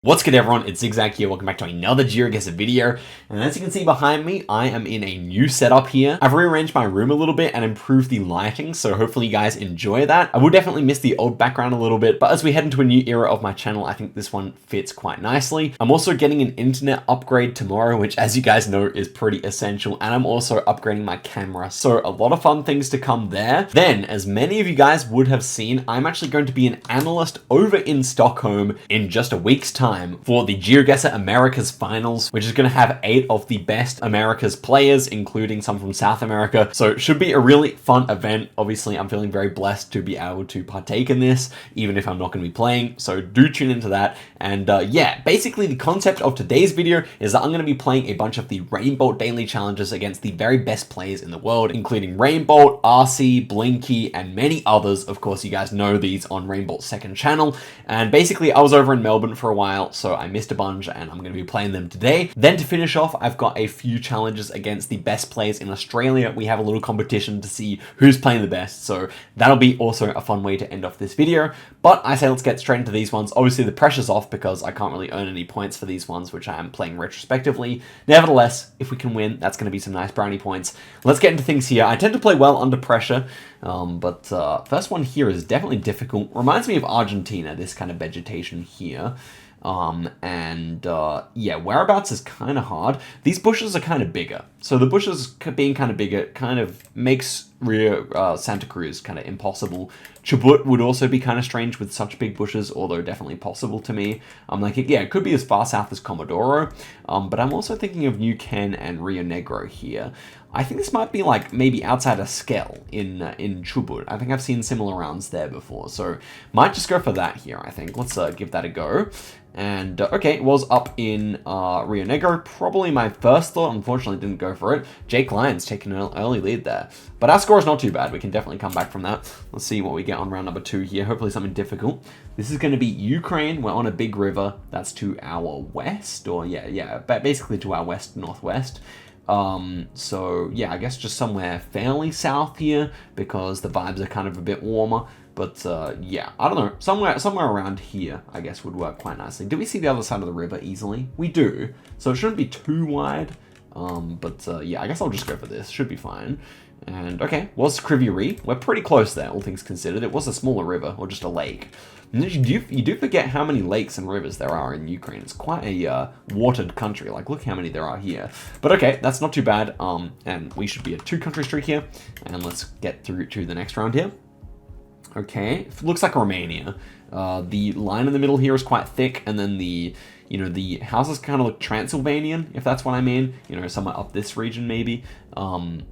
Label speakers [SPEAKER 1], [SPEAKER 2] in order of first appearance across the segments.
[SPEAKER 1] What's good everyone, it's Zigzag here, welcome back to another Geoguessr video, and as you can see behind me, I am in a new setup here. I've rearranged my room a little bit and improved the lighting, so hopefully you guys enjoy that. I will definitely miss the old background a little bit, but as we head into a new era of my channel, I think this one fits quite nicely. I'm also getting an internet upgrade tomorrow, which as you guys know is pretty essential, and I'm also upgrading my camera, so a lot of fun things to come there. Then, as many of you guys would have seen, I'm actually going to be an analyst over in Stockholm in just a week's time for the Geoguessr Americas Finals, which is going to have 8 of the best Americas players, including some from South America. So it should be a really fun event. Obviously, I'm feeling very blessed to be able to partake in this, even if I'm not going to be playing. So do tune into that. And yeah, basically the concept of today's video is that I'm going to be playing a bunch of the Rainbolt daily challenges against the very best players in the world, including Rainbolt, RC, Blinky, and many others. Of course, you guys know these on Rainbolt's second channel. And basically, I was over in Melbourne for a while, so I missed a bunch and I'm going to be playing them today. Then to finish off, I've got a few challenges against the best players in Australia. We have a little competition to see who's playing the best, so that'll be also a fun way to end off this video. But I say let's get straight into these ones. Obviously the pressure's off because I can't really earn any points for these ones, which I am playing retrospectively. Nevertheless, if we can win, that's going to be some nice brownie points. Let's get into things here. I tend to play well under pressure, but first one here is definitely difficult. Reminds me of Argentina, this kind of vegetation here. Yeah, whereabouts is kind of hard. These bushes are kind of bigger. So the bushes being kind of bigger kind of makes Rio Santa Cruz kind of impossible. Chubut would also be kind of strange with such big bushes, although definitely possible to me. I'm like, yeah, it could be as far south as Comodoro, but I'm also thinking of New Ken and Rio Negro here. I think this might be like maybe outside of Esquel in Chubut. I think I've seen similar rounds there before, so might just go for that here, I think. Let's give that a go. And okay, it was up in Rio Negro. Probably my first thought, unfortunately didn't go for it. Jake Lyons taking an early lead there. But our score is not too bad. We can definitely come back from that. Let's see what we get on round number 2 here. Hopefully something difficult. This is going to be Ukraine. We're on a big river. That's to our west, or yeah, basically to our west-northwest. So yeah, I guess just somewhere fairly south here because the vibes are kind of a bit warmer. But yeah, I don't know, somewhere around here, I guess, would work quite nicely. Do we see the other side of the river easily? We do, so it shouldn't be too wide. Yeah, I guess I'll just go for this. Should be fine. And okay, was Kriviri. We're pretty close there, all things considered. It was a smaller river, or just a lake. And you do forget how many lakes and rivers there are in Ukraine. It's quite a watered country. Like, look how many there are here. But okay, that's not too bad. And we should be a 2-country streak here. And let's get through to the next round here. Okay, it looks like Romania. The line in the middle here is quite thick, and then the houses kind of look Transylvanian, if that's what I mean. Somewhere up this region maybe. Guessing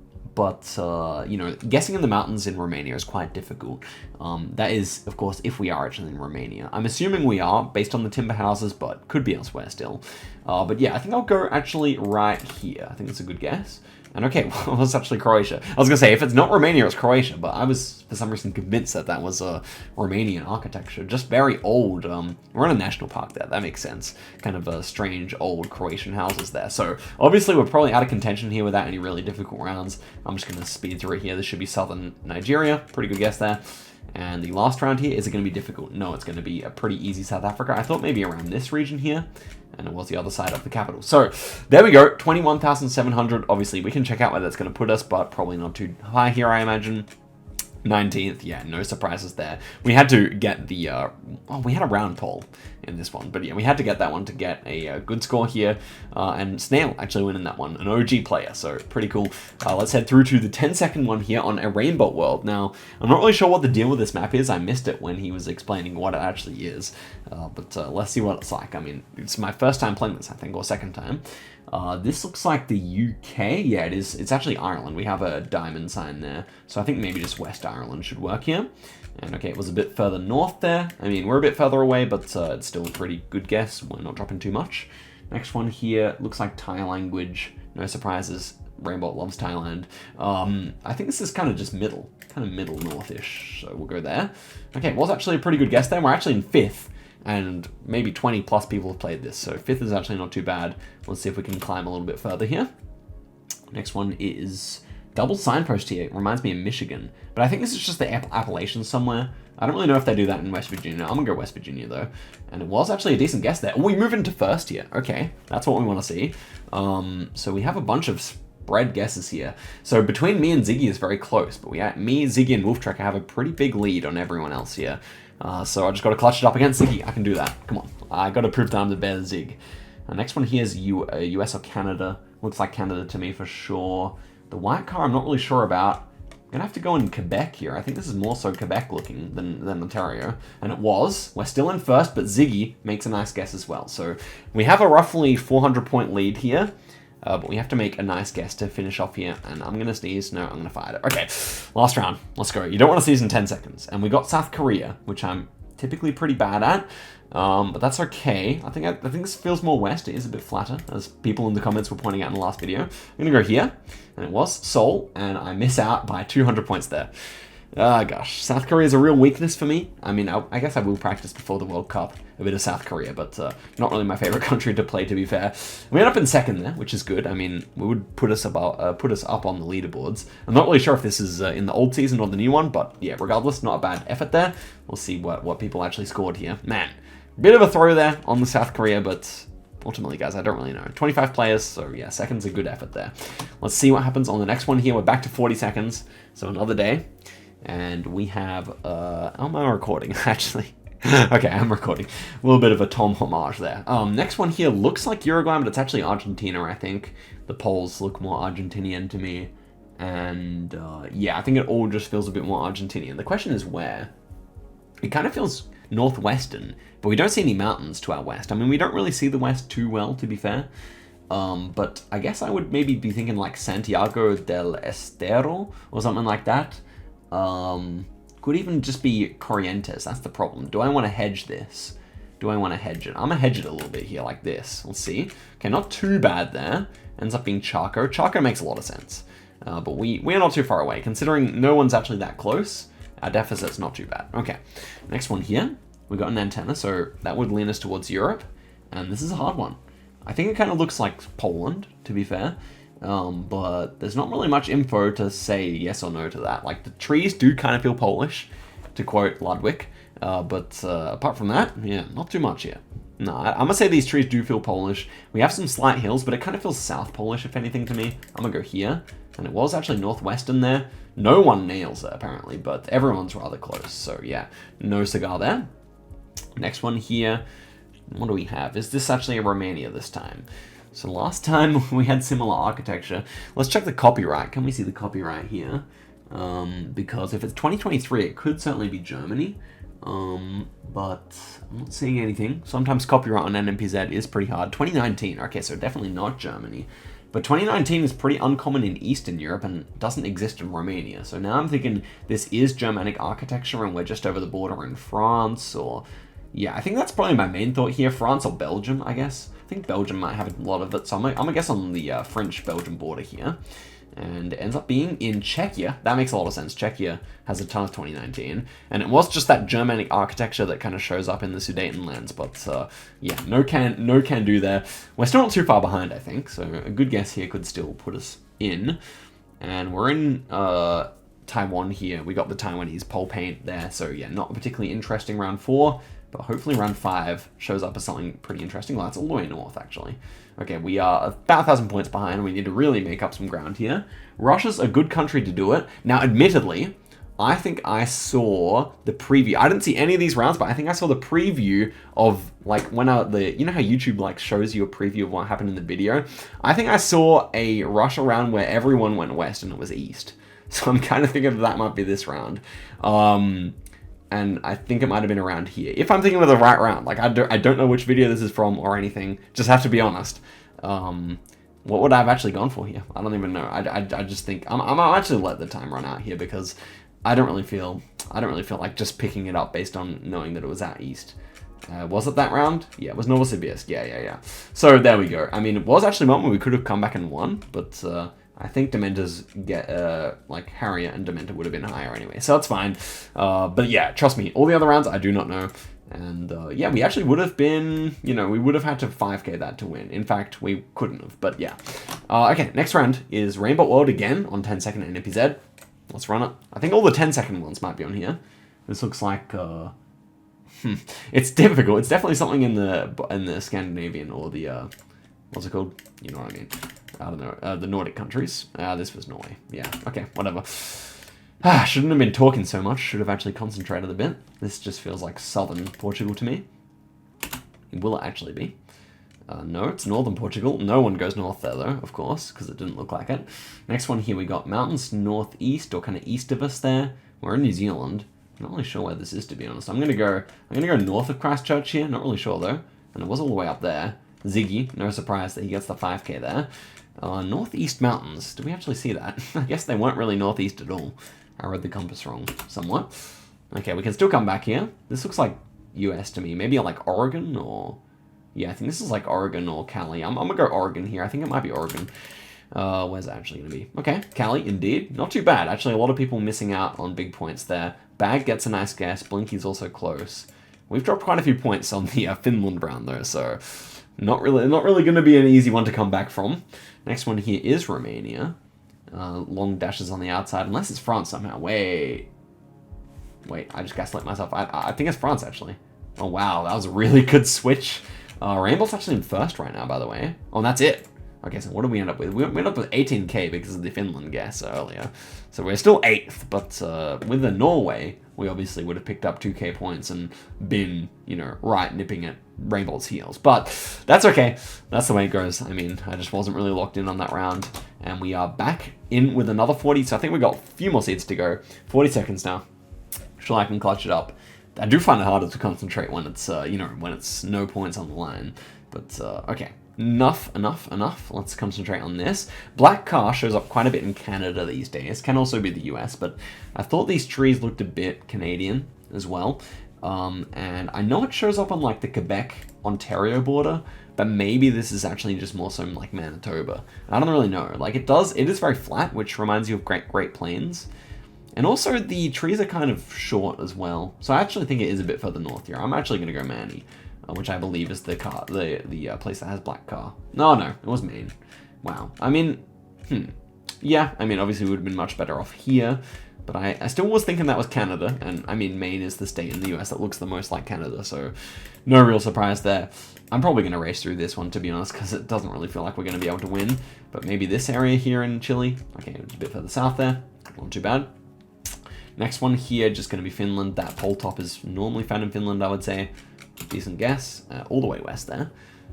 [SPEAKER 1] in the mountains in Romania is quite difficult. That is, of course, if we are actually in Romania. I'm assuming we are, based on the timber houses, but could be elsewhere still. But yeah, I think I'll go actually right here. I think that's a good guess. And okay, well, it's actually Croatia. I was going to say, if it's not Romania, it's Croatia, but I was, for some reason, convinced that that was Romanian architecture. Just very old. We're in a national park there. That makes sense. Kind of strange, old Croatian houses there. So, obviously, we're probably out of contention here without any really difficult rounds. I'm just going to speed through it here. This should be southern Nigeria. Pretty good guess there. And the last round here, is it going to be difficult? No, it's going to be a pretty easy South Africa. I thought maybe around this region here, and it was the other side of the capital. So there we go, 21,700. Obviously, we can check out where that's going to put us, but probably not too high here, I imagine. 19th, yeah, no surprises there. We had to get the, we had a round poll in this one, but yeah, we had to get that one to get a good score here, and Snail actually winning that one, an OG player, so pretty cool. Let's head through to the 10-second one here on a Rainbolt world. Now, I'm not really sure what the deal with this map is. I missed it when he was explaining what it actually is, but let's see what it's like. I mean, it's my first time playing this, I think, or second time. This looks like the UK. Yeah, it is. It's actually Ireland. We have a diamond sign there. So I think maybe just West Ireland should work here. And okay, it was a bit further north there. I mean, we're a bit further away, but it's still a pretty good guess. We're not dropping too much. Next one here looks like Thai language. No surprises. Rainbolt loves Thailand. I think this is kind of just middle northish. So we'll go there. Okay, it was actually a pretty good guess there. We're actually in 5th. And maybe 20 plus people have played this, so 5th is actually not too bad. Let's see if we can climb a little bit further here. Next one is Double signpost here reminds me of Michigan, but I think this is just the Appalachians somewhere. I don't really know if they do that in West Virginia. I'm gonna go West Virginia though. And it was actually a decent guess there. Oh, we move into first here. Okay, that's what we want to see. So we have a bunch of spread guesses here. So between me and Ziggy is very close, but me, Ziggy, and Wolf Trekker have a pretty big lead on everyone else here. So I just got to clutch it up against Ziggy. I can do that. Come on. I got to prove that I'm the better Zig. Next one here is US or Canada. Looks like Canada to me for sure. The white car I'm not really sure about. I'm going to have to go in Quebec here. I think this is more so Quebec looking than Ontario. And it was. We're still in first, but Ziggy makes a nice guess as well. So we have a roughly 400-point lead here. But we have to make a nice guess to finish off here. And I'm going to sneeze. No, I'm going to fire it. Okay, last round. Let's go. You don't want to sneeze in 10 seconds. And we got South Korea, which I'm typically pretty bad at. But that's okay. I think this feels more west. It is a bit flatter, as people in the comments were pointing out in the last video. I'm going to go here. And it was Seoul. And I miss out by 200 points there. Ah, gosh. South Korea is a real weakness for me. I mean, I guess I will practice before the World Cup a bit of South Korea, but not really my favorite country to play, to be fair. We end up in second there, which is good. I mean, we would put us up on the leaderboards. I'm not really sure if this is in the old season or the new one, but yeah, regardless, not a bad effort there. We'll see what people actually scored here. Man, bit of a throw there on the South Korea, but ultimately, guys, I don't really know. 25 players, so yeah, second's a good effort there. Let's see what happens on the next one here. We're back to 40 seconds, so another day. And we have, am I recording, actually? Okay, I'm recording. A little bit of a Tom homage there. Next one here looks like Uruguay, but it's actually Argentina, I think. The polls look more Argentinian to me. And, yeah, I think it all just feels a bit more Argentinian. The question is where? It kind of feels northwestern, but we don't see any mountains to our west. I mean, we don't really see the west too well, to be fair. But I guess I would maybe be thinking like Santiago del Estero or something like that. Could even just be Corrientes. That's the problem. Do I want to hedge this? Do I want to hedge it? I'm going to hedge it a little bit here like this. Let's see. Okay, not too bad there. Ends up being Chaco. Chaco makes a lot of sense. But we're not too far away. Considering no one's actually that close, our deficit's not too bad. Okay, next one here. We got an antenna, so that would lean us towards Europe. And this is a hard one. I think it kind of looks like Poland, to be fair. But there's not really much info to say yes or no to that. Like, the trees do kind of feel Polish, to quote Ludwig. But apart from that, yeah, not too much here. No, I'm going to say these trees do feel Polish. We have some slight hills, but it kind of feels South Polish, if anything, to me. I'm going to go here. And it was actually Northwestern there. No one nails it, apparently, but everyone's rather close. So, yeah, no cigar there. Next one here. What do we have? Is this actually a Romania this time? So last time we had similar architecture. Let's check the copyright. Can we see the copyright here? Because if it's 2023, it could certainly be Germany. But I'm not seeing anything. Sometimes copyright on NMPZ is pretty hard. 2019, okay, so definitely not Germany. But 2019 is pretty uncommon in Eastern Europe and doesn't exist in Romania. So now I'm thinking this is Germanic architecture and we're just over the border in France or... Yeah, I think that's probably my main thought here. France or Belgium, I guess. I think Belgium might have a lot of it, so I'm gonna guess on the French-Belgium border here. And it ends up being in Czechia. That makes a lot of sense. Czechia has a ton of 2019. And it was just that Germanic architecture that kind of shows up in the Sudetenlands. But yeah, no can do there. We're still not too far behind, I think. So a good guess here could still put us in. And we're in Taiwan here. We got the Taiwanese pole paint there. So yeah, not a particularly interesting round 4. But hopefully round 5 shows up as something pretty interesting. Well, that's all the way north, actually. Okay, we are about 1,000 points behind. We need to really make up some ground here. Russia's a good country to do it. Now, admittedly, I think I saw the preview. I didn't see any of these rounds, but I think I saw the preview of, like, when you know how YouTube, like, shows you a preview of what happened in the video? I think I saw a Russia round where everyone went west and it was east. So I'm kind of thinking that might be this round. And I think it might have been around here. If I'm thinking of the right round, like I don't know which video this is from or anything. Just have to be honest. What would I have actually gone for here? I don't even know. I just think I'm actually let the time run out here because I don't really feel like just picking it up based on knowing that it was out east. Was it that round? Yeah, it was Novosibirsk. Yeah. So there we go. I mean, it was actually one where we could have come back and won, but I think Dementor's like Harrier and Dementor would have been higher anyway, so that's fine. But yeah, trust me, all the other rounds I do not know. And yeah, we actually would have been, you know, we would have had to 5k that to win. In fact, we couldn't have, but yeah. Okay, next round is Rainbow World again on 10-second NPZ. Let's run it. I think all the 10-second ones might be on here. This looks like, it's difficult. It's definitely something in the Scandinavian or the, what's it called? You know what I mean. I don't know. The Nordic countries. This was Norway. Yeah, okay, whatever. Shouldn't have been talking so much. Should have actually concentrated a bit. This just feels like southern Portugal to me. Will it actually be? No, it's northern Portugal. No one goes north there, though, of course, because it didn't look like it. Next one here, we got mountains northeast, or kind of east of us there. We're in New Zealand. I'm not really sure where this is, to be honest. I'm gonna go north of Christchurch here. Not really sure, though. And it was all the way up there. Ziggy, no surprise that he gets the 5k there. Northeast mountains. Did we actually see that? I guess they weren't really northeast at all. I read the compass wrong, somewhat. Okay, we can still come back here. This looks like US to me. Maybe like Oregon or... Yeah, I think this is like Oregon or Cali. I'm gonna go Oregon here. I think it might be Oregon. Where's it actually gonna be? Okay, Cali, indeed. Not too bad. Actually, a lot of people missing out on big points there. Bag gets a nice guess. Blinky's also close. We've dropped quite a few points on the Finland round, though, so... Not really gonna be an easy one to come back from. Next one here is Romania. Long dashes on the outside, unless it's France somehow. Wait, I just gaslit myself. I think it's France, actually. Oh, wow, that was a really good switch. Rainbow's actually in first right now, by the way. Oh, and that's it. Okay, so what did we end up with? We ended up with 18k because of the Finland guess earlier. So we're still 8th, but with the Norway, we obviously would have picked up 2k points and been, you know, right nipping at Rainbow's heels. But that's okay. That's the way it goes. I mean, I just wasn't really locked in on that round. And we are back in with another 40. So I think we've got a few more seeds to go. 40 seconds now. Sure, I can clutch it up. I do find it harder to concentrate when it's, you know, when it's no points on the line. But, okay. Enough. Let's concentrate on this. Black car shows up quite a bit in Canada these days. Can also be the US, but I thought these trees looked a bit Canadian as well. And I know it shows up on like the Quebec-Ontario border, but maybe this is actually just more so like Manitoba. I don't really know. Like it is very flat, which reminds you of Great Plains. And also the trees are kind of short as well. So I actually think it is a bit further north here. I'm actually going to go Manny. Which I believe is the place that has black car. No, it was Maine. Wow. I mean, yeah, I mean, obviously we would have been much better off here, but I still was thinking that was Canada, and I mean, Maine is the state in the US that looks the most like Canada, so no real surprise there. I'm probably going to race through this one, to be honest, because it doesn't really feel like we're going to be able to win, but maybe this area here in Chile. Okay, it's a bit further south there. Not too bad. Next one here, just going to be Finland. That pole top is normally found in Finland, I would say. Decent guess. All the way west there.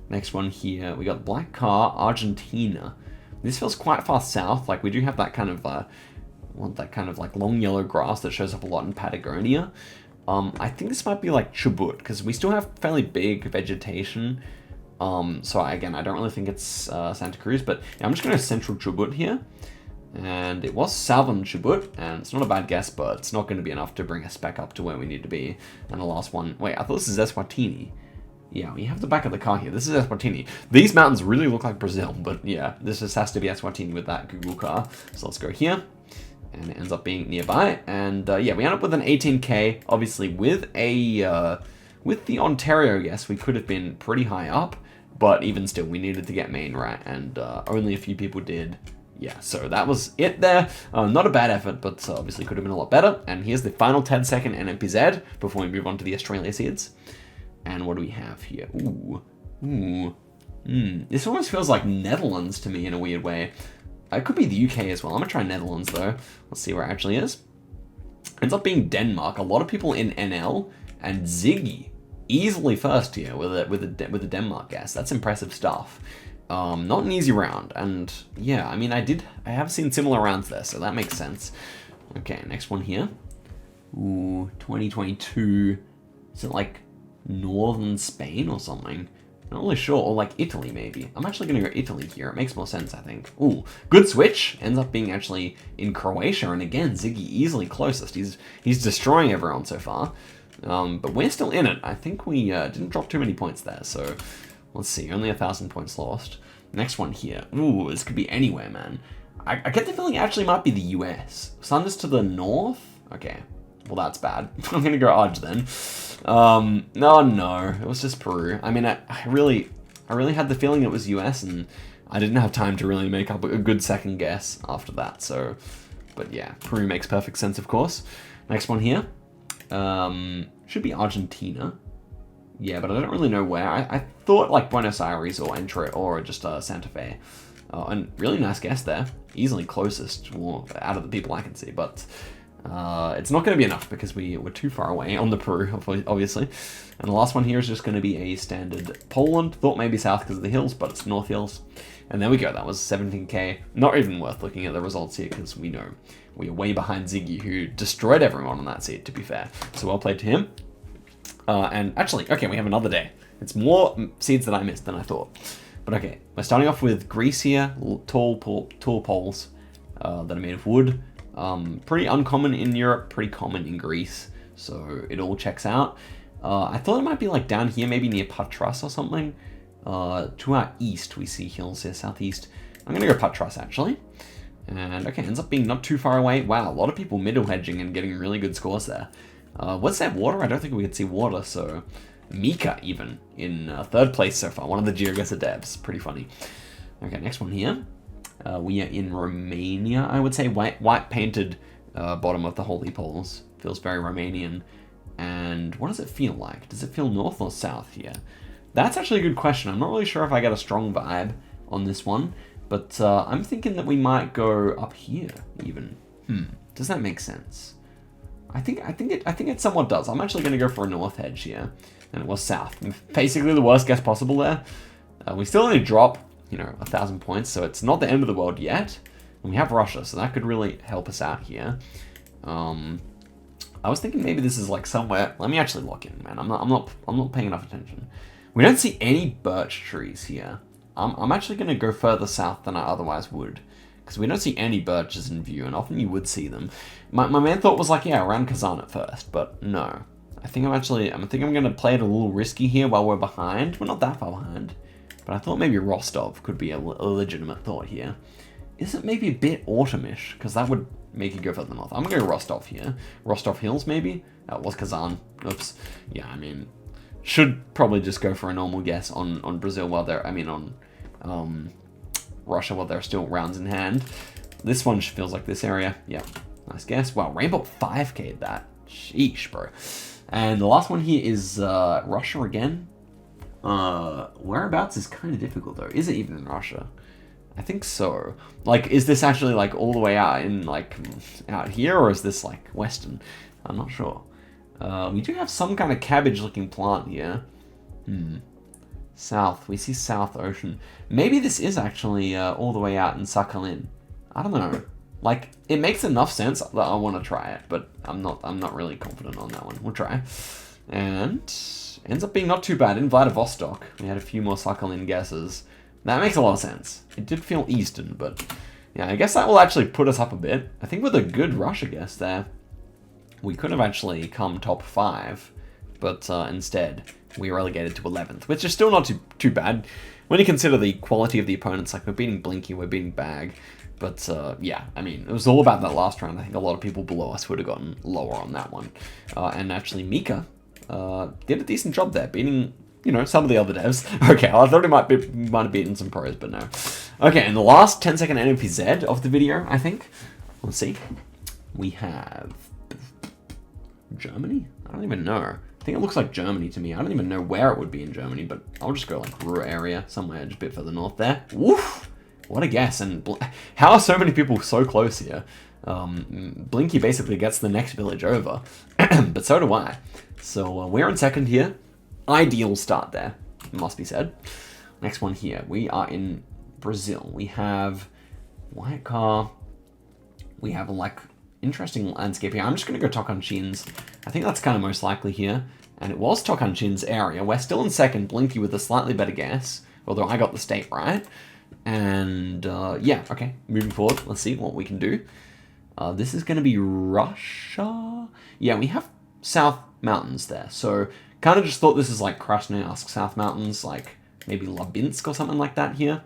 [SPEAKER 1] Next one here, we got black car, Argentina. This feels quite far south. Like we do have that kind of like long yellow grass that shows up a lot in Patagonia. I think this might be like Chubut because we still have fairly big vegetation. So again, I don't really think it's Santa Cruz, but yeah, I'm just going to central Chubut here. And it was southern Chubut, and it's not a bad guess, but it's not going to be enough to bring us back up to where we need to be. And the last one, wait, I thought this is Eswatini. Yeah, we have the back of the car here. This is Eswatini. These mountains really look like Brazil, but yeah, this just has to be Eswatini with that Google car. So let's go here, and it ends up being nearby. And yeah, we end up with an 18k. Obviously, with the Ontario guess, we could have been pretty high up, but even still, we needed to get Maine right, and only a few people did. Yeah, so that was it there. Not a bad effort, but obviously could have been a lot better. And here's the final 10-second NMPZ before we move on to the Australia seeds. And what do we have here? This almost feels like Netherlands to me in a weird way. It could be the UK as well. I'm going to try Netherlands, though. Let's see where it actually is. Ends up being Denmark. A lot of people in NL. And Ziggy, easily first here with a Denmark guess. That's impressive stuff. Not an easy round, and yeah, I mean, I have seen similar rounds there, so that makes sense. Okay, next one here. Ooh, 2022. Is it like northern Spain or something? Not really sure, or like Italy maybe. I'm actually gonna go Italy here. It makes more sense, I think. Ooh, good switch. Ends up being actually in Croatia, and again, Ziggy easily closest. He's destroying everyone so far. But we're still in it. I think we didn't drop too many points there, so let's see. Only 1,000 points lost. Next one here. Ooh, this could be anywhere, man. I get the feeling it actually might be the US. Sun is to the north? Okay. Well, that's bad. I'm going to go Arge then. No, it was just Peru. I mean, I really had the feeling it was US, and I didn't have time to really make up a good second guess after that. So, but yeah, Peru makes perfect sense, of course. Next one here. Should be Argentina. Yeah, but I don't really know where. I thought like Buenos Aires or or just Santa Fe. And really nice guess there. Easily closest out of the people I can see, but it's not going to be enough because we were too far away on the Peru, obviously. And the last one here is just going to be a standard Poland. Thought maybe south because of the hills, but it's North Hills. And there we go. That was 17k. Not even worth looking at the results here because we know we are way behind Ziggy, who destroyed everyone on that seed, to be fair. So well played to him. And actually, okay, we have another day. It's more seeds that I missed than I thought. But okay, we're starting off with Greece here. Tall poles that are made of wood. Pretty uncommon in Europe, pretty common in Greece. So it all checks out. I thought it might be like down here, maybe near Patras or something. To our east, we see hills here, southeast. I'm going to go Patras, actually. And okay, ends up being not too far away. Wow, a lot of people middle hedging and getting really good scores there. What's that, water? I don't think we could see water, so... Mika, even, in third place so far. One of the Geoguessr devs. Pretty funny. Okay, next one here. We are in Romania, I would say. White painted bottom of the holy poles. Feels very Romanian. And what does it feel like? Does it feel north or south here? That's actually a good question. I'm not really sure if I get a strong vibe on this one. But I'm thinking that we might go up here, even. Does that make sense? I think it somewhat does. I'm actually going to go for a north hedge here. And it was south. Basically the worst guess possible there. We still only drop, 1,000 points, so it's not the end of the world yet. And we have Russia, so that could really help us out here. I was thinking maybe this is like somewhere. Let me actually lock in, man. I'm not paying enough attention. We don't see any birch trees here. I'm actually going to go further south than I otherwise would, because we don't see any birches in view, and often you would see them. My main thought was like, yeah, around Kazan at first, but no. I think I'm going to play it a little risky here while we're behind. We're not that far behind, but I thought maybe Rostov could be a legitimate thought here. Is it maybe a bit autumn-ish? Because that would make it go further north. I'm going to go Rostov here. Rostov Hills, maybe? That was Kazan. Oops. Yeah, I mean, should probably just go for a normal guess on Brazil while they're, on Russia while there are still rounds in hand. This one feels like this area. Yeah, nice guess. Wow, Rainbow 5k'd that. Sheesh, bro. And the last one here is Russia again. Whereabouts is kind of difficult though. Is it even in Russia? I think so. Like, is this actually like all the way out in like out here, or is this like western? I'm not sure. We do have some kind of cabbage-looking plant here. South. We see South Ocean. Maybe this is actually all the way out in Sakhalin. I don't know. Like, it makes enough sense that I want to try it, but I'm not really confident on that one. We'll try. And ends up being not too bad. In Vladivostok, we had a few more Sakhalin guesses. That makes a lot of sense. It did feel eastern, but yeah, I guess that will actually put us up a bit. I think with a good Russia guess there, we could have actually come top 5, but instead we relegated to 11th, which is still not too bad when you consider the quality of the opponents. Like, we're beating Blinky, we're beating Bag. But, yeah, I mean, it was all about that last round. I think a lot of people below us would have gotten lower on that one. And actually, Mika did a decent job there, beating, some of the other devs. Okay, I thought he might have beaten some pros, but no. Okay, and the last 10-second NPZ of the video, I think. Let's see. We have Germany? I don't even know. I think it looks like Germany to me. I don't even know where it would be in Germany, but I'll just go like rural area, somewhere just a bit further north there. Woof! What a guess, and how are so many people so close here? Blinky basically gets the next village over, but so do I. So we're in second here. Ideal start there, must be said. Next one here, we are in Brazil. We have white car. We have like interesting landscape here. I'm just going to go Tocantins. I think that's kind of most likely here. And it was Tocantins area. We're still in second, Blinky with a slightly better guess, although I got the state right. And yeah, okay, moving forward, let's see what we can do. This is going to be Russia. Yeah, we have South Mountains there. So kind of just thought this is like Krasnoyarsk South Mountains, like maybe Labinsk or something like that here.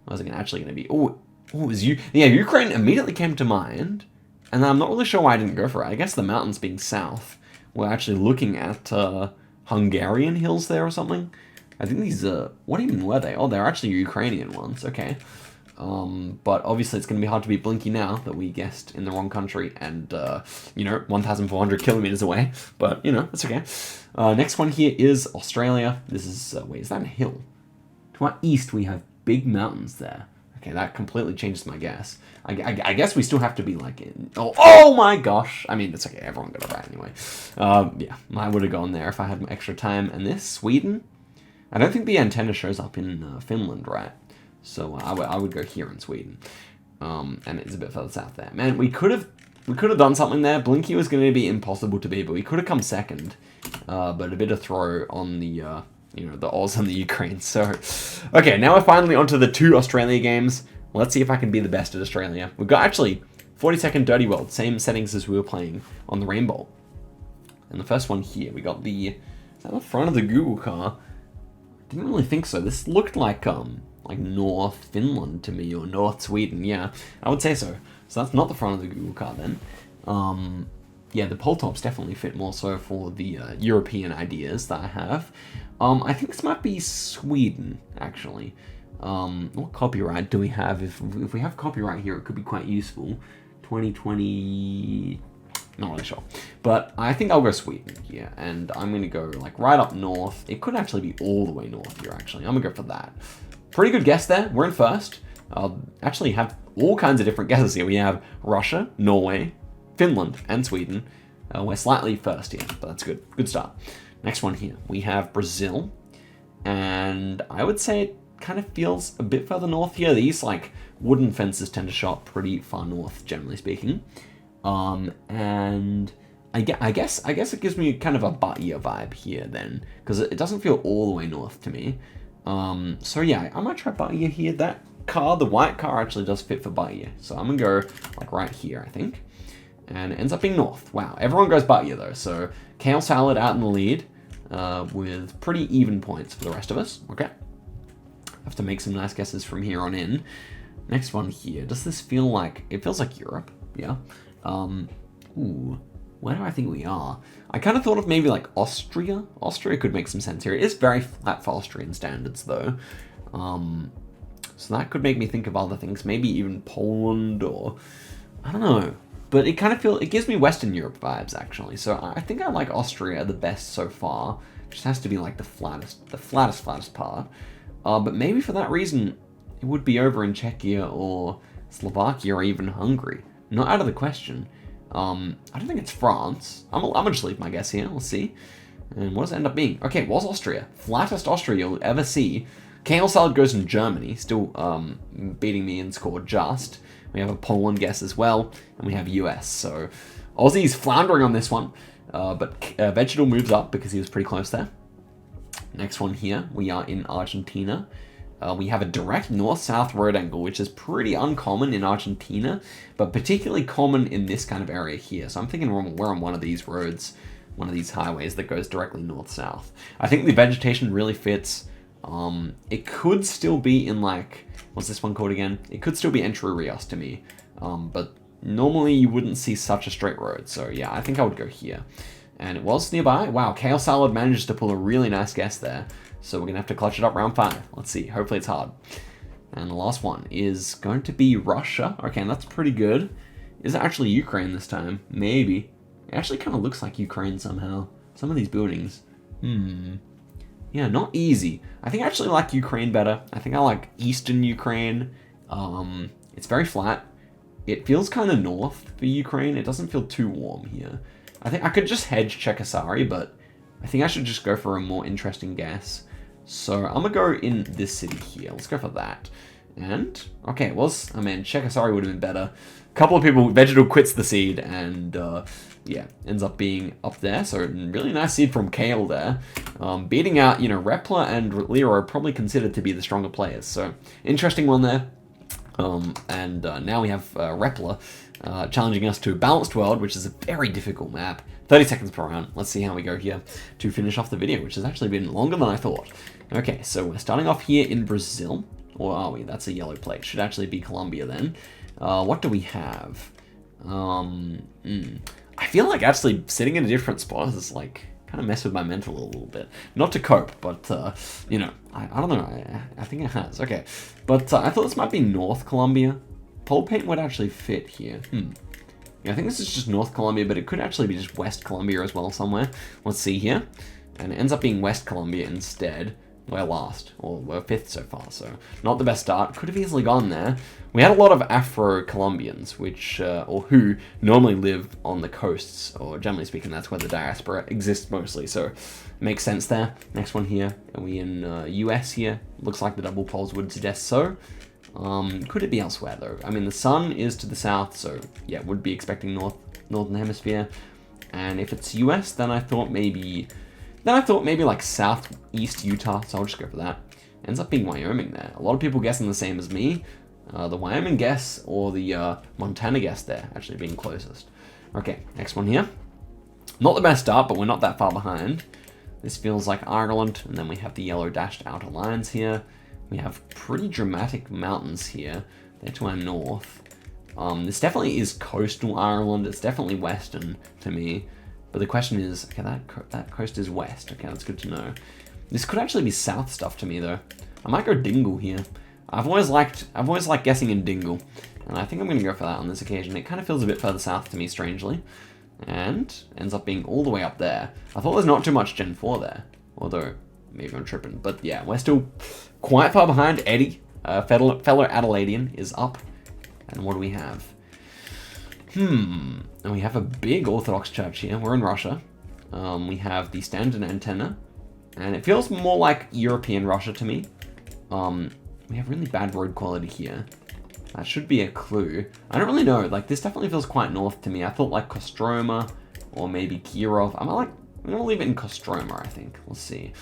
[SPEAKER 1] What was it actually going to be? Oh, it was you. Yeah, Ukraine immediately came to mind. And I'm not really sure why I didn't go for it. I guess the mountains being south, we're actually looking at Hungarian hills there or something. I think these what even were they? Oh, they're actually Ukrainian ones. Okay. But obviously it's going to be hard to beat Blinky now that we guessed in the wrong country and, 1,400 kilometers away. But, that's okay. Next one here is Australia. This is, wait, is that a hill? To our east, we have big mountains there. Okay, that completely changes my guess. I guess we still have to be like in... Oh my gosh! I mean, it's okay. Everyone got it right anyway. Yeah, I would have gone there if I had extra time. And this, Sweden? I don't think the antenna shows up in Finland, right? So I would go here in Sweden. And it's a bit further south there. Man, we could have done something there. Blinky was going to be impossible to beat, but we could have come second. But a bit of throw on the... the Oz and the Ukraine. So, okay, now we're finally onto the 2 Australia games. Let's see if I can be the best at Australia. We've got actually 40-second Dirty World, same settings as we were playing on the Rainbow. And the first one here, we got is that the front of the Google car? Didn't really think so. This looked like North Finland to me, or North Sweden. Yeah, I would say so. So that's not the front of the Google car then. Yeah, the pole tops definitely fit more so for the European ideas that I have. I think this might be Sweden, actually. What copyright do we have? If we have copyright here, it could be quite useful. 2020... Not really sure. But I think I'll go Sweden here. And I'm going to go right up north. It could actually be all the way north here, actually. I'm going to go for that. Pretty good guess there. We're in first. I'll actually have all kinds of different guesses here. We have Russia, Norway, Finland, and Sweden. We're slightly first here, but that's good. Good start. Next one here. We have Brazil. And I would say it kind of feels a bit further north here. These wooden fences tend to show up pretty far north, generally speaking. And I guess it gives me kind of a Bahia vibe here then, because it doesn't feel all the way north to me. So yeah, I might try Bahia here. That car, the white car, actually does fit for Bahia. So I'm gonna go right here, I think. And it ends up being north. Wow, everyone goes Bahia though. So Kale Salad out in the lead, with pretty even points for the rest of us. Okay. Have to make some nice guesses from here on in. Next one here. Does this feel like... It feels like Europe. Yeah. Ooh. Where do I think we are? I kind of thought of maybe Austria. Austria could make some sense here. It is very flat for Austrian standards though. So that could make me think of other things. Maybe even Poland or... I don't know. But it kind of it gives me Western Europe vibes actually. So I think I like Austria the best so far. It just has to be the flattest part. But maybe for that reason, it would be over in Czechia or Slovakia or even Hungary. Not out of the question. I don't think it's France. I'm gonna just leave my guess here. We'll see. And what does it end up being? Okay, it was Austria. Flattest Austria you'll ever see. Kale Salad goes in Germany, still beating me in score just. We have a Poland guess as well, and we have US. So Aussie's floundering on this one, but Vegetal moves up because he was pretty close there. Next one here, we are in Argentina. We have a direct north-south road angle, which is pretty uncommon in Argentina, but particularly common in this kind of area here. So I'm thinking we're on one of these roads, one of these highways that goes directly north-south. I think the vegetation really fits. It could still be in what's this one called again? It could still be Entre Rios to me, but normally you wouldn't see such a straight road. So yeah, I think I would go here. And it was nearby. Wow, Kale Salad manages to pull a really nice guess there. So we're going to have to clutch it up round 5. Let's see. Hopefully it's hard. And the last one is going to be Russia. Okay, that's pretty good. Is it actually Ukraine this time? Maybe. It actually kind of looks like Ukraine somehow. Some of these buildings. Yeah, not easy. I think I actually like Ukraine better. I think I like Eastern Ukraine. It's very flat. It feels kind of north for Ukraine. It doesn't feel too warm here. I think I could just hedge Geoguessr, but I think I should just go for a more interesting guess. So I'm gonna go in this city here. Let's go for that. And okay, it was. I mean, Geoguessr would have been better. A couple of people, Vegetal quits the seed, and yeah, ends up being up there. So really nice seed from Kale there, beating out Repla and Leroy, probably considered to be the stronger players. So interesting one there. And now we have Repla challenging us to Balanced World, which is a very difficult map. 30 seconds per round. Let's see how we go here to finish off the video, which has actually been longer than I thought. Okay, so we're starting off here in Brazil. Or are we? That's a yellow plate. Should actually be Colombia then. What do we have? I feel like actually sitting in a different spot is like kind of mess with my mental a little bit. Not to cope, but you know, I don't know. I think it has. Okay, but I thought this might be North Colombia. Pole paint would actually fit here. Yeah, I think this is just North Colombia, but it could actually be just West Colombia as well somewhere. Let's see here. And it ends up being West Colombia instead. We're last, or we're 5th so far, so not the best start. Could have easily gone there. We had a lot of Afro-Colombians, which, or who normally live on the coasts, or generally speaking, that's where the diaspora exists mostly, so makes sense there. Next one here, are we in US here? Looks like the double poles would suggest so. Could it be elsewhere though? I mean, the sun is to the south, so yeah, would be expecting northern hemisphere. And if it's US, then I thought maybe like southeast Utah, so I'll just go for that. Ends up being Wyoming there. A lot of people guessing the same as me. The Wyoming guess or the Montana guess there actually being closest. Okay, next one here. Not the best start, but we're not that far behind. This feels like Ireland, and then we have the yellow dashed outer lines here. We have pretty dramatic mountains here. They're to our north. This definitely is coastal Ireland. It's definitely western to me. But the question is, okay, that coast is west. Okay, that's good to know. This could actually be south stuff to me though. I might go Dingle here. I've always liked guessing in Dingle, and I think I'm gonna go for that on this occasion. It kind of feels a bit further south to me, strangely, and ends up being all the way up there. I thought there's not too much Gen 4 there, although maybe I'm tripping. But yeah, we're still quite far behind. Eddie, fellow Adelaidean, is up. And what do we have? And we have a big Orthodox church here. We're in Russia. We have the standard antenna, and it feels more like European Russia to me. We have really bad road quality here. That should be a clue. I don't really know. Like, this definitely feels quite north to me. I thought like Kostroma or maybe Kirov. I'm gonna leave it in Kostroma, I think. We'll see.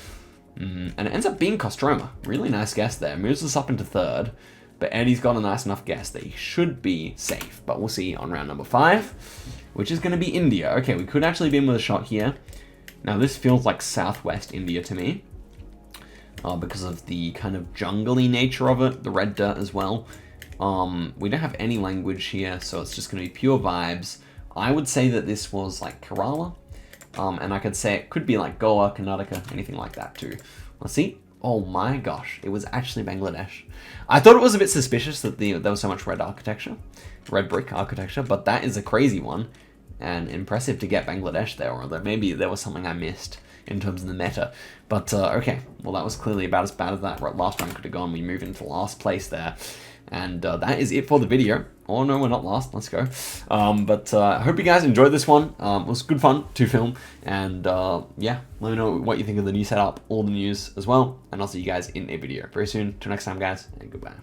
[SPEAKER 1] And it ends up being Kostroma. Really nice guess there. Moves us up into 3rd. But Eddie's got a nice enough guess that he should be safe. But we'll see on round number 5, which is going to be India. Okay, we could actually be in with a shot here. Now, this feels like southwest India to me. Because of the kind of jungly nature of it. The red dirt as well. We don't have any language here, so it's just going to be pure vibes. I would say that this was like Kerala. And I could say it could be like Goa, Karnataka, anything like that too. Let's see. Oh my gosh, it was actually Bangladesh. I thought it was a bit suspicious that there was so much red brick architecture, but that is a crazy one, and impressive to get Bangladesh there, or maybe there was something I missed in terms of the meta. But okay, well that was clearly about as bad as that last round could have gone. We move into last place there. And that is it for the video. Oh no, we're not last. Let's go. But I hope you guys enjoyed this one. It was good fun to film. And yeah, let me know what you think of the new setup, all the news as well. And I'll see you guys in a video very soon. Till next time, guys, and goodbye.